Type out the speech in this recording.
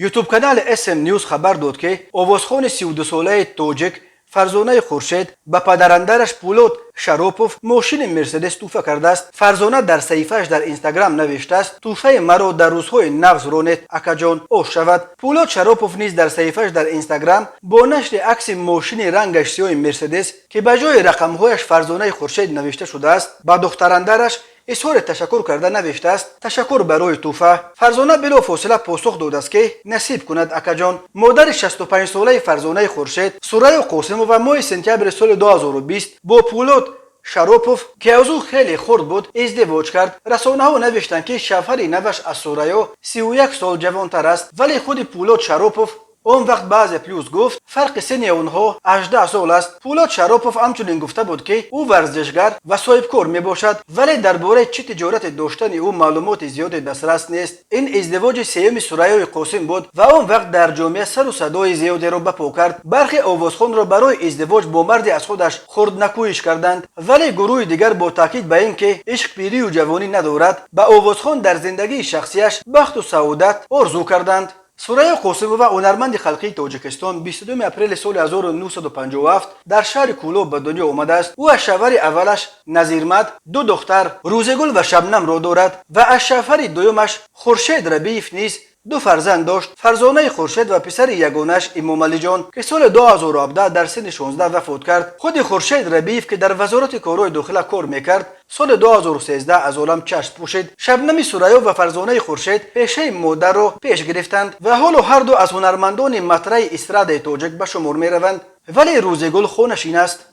یوتیوب کانال اسم نیوز خبر داد که آوازخوان 32 ساله تاجیک فرزانه خورشید به پدراندرش پولاد شاروپوف ماشین مرسدس توفه کرده است. فرزانه در صحیفه‌اش در اینستاگرام نوشته است: توفه مرا در روزهای نغز رونت اکاجان اوش شود. پولاد شاروپوف نیز در صحیفه‌اش در اینستاگرام با نشر عکس ماشین رنگش سیاه مرسدس که به جای رقم‌هایش فرزانه خورشید نوشته شده است با دختراندرش اظهار تشکر کرده نوشته است: تشکر برای توفه. فرزانه بلافاصله پاسخ داده است که نصیب کند اکاجان. مادر 65 ساله فرزانه خورشید سوریا قاسمووا ماه سپتامبر سال 2020 با پولاد شاروپوف که از او خیلی خرد بود ازدواج کرد. رسانه‌ها نوشتند که شوهر نوش از سوریا 31 سال جوانتر است، ولی خود پولاد شاروپوف اون وقت بعض پیوز گفت فرق سن اونها 18 سال است. پولاد شاروپوف همچنین گفته بود که او ورزشگر و صاحب کار می باشد، ولی درباره چه تجارت داشتن او معلومات زیادی دسترس نیست. این ازدواج سوم سوریای قاسم بود و اون وقت در جامعه سر و صدای زیادی را بپا کرد. برخی آوازخوان را برای ازدواج با مردی از خودش خرد نکویش کردند، ولی گروه دیگر با تاکید به اینکه عشق پیری و جوانی ندارد به آوازخوان در زندگی شخصیش بخت و سعادت آرزو کردند. سوریا قاسمووا هنرمند خلقی تاجیکستان 22 اپریل سال 1957 در شهر کولو به دنیا آمده است. او از شوهر اولش نظیرمد 2 دختر روزگل و شبنم را دارد و از شوهر دومش خورشید ربیف نیز 2 فرزند داشت. فرزانه خورشید و پسر یگانش امام علی جان که سال 2017 در سن 16 وفات کرد. خود خورشید ربیف که در وزارت کارهای داخله کار میکرد سال 2013 از عالم چشم پوشید. شبنم سوریا و فرزانه خورشید پیشه مادر را پیش گرفتند و حالا هر دو از هنرمندان مطرح استراد تاجیک به شمار میروند، ولی روزگل خونشین است.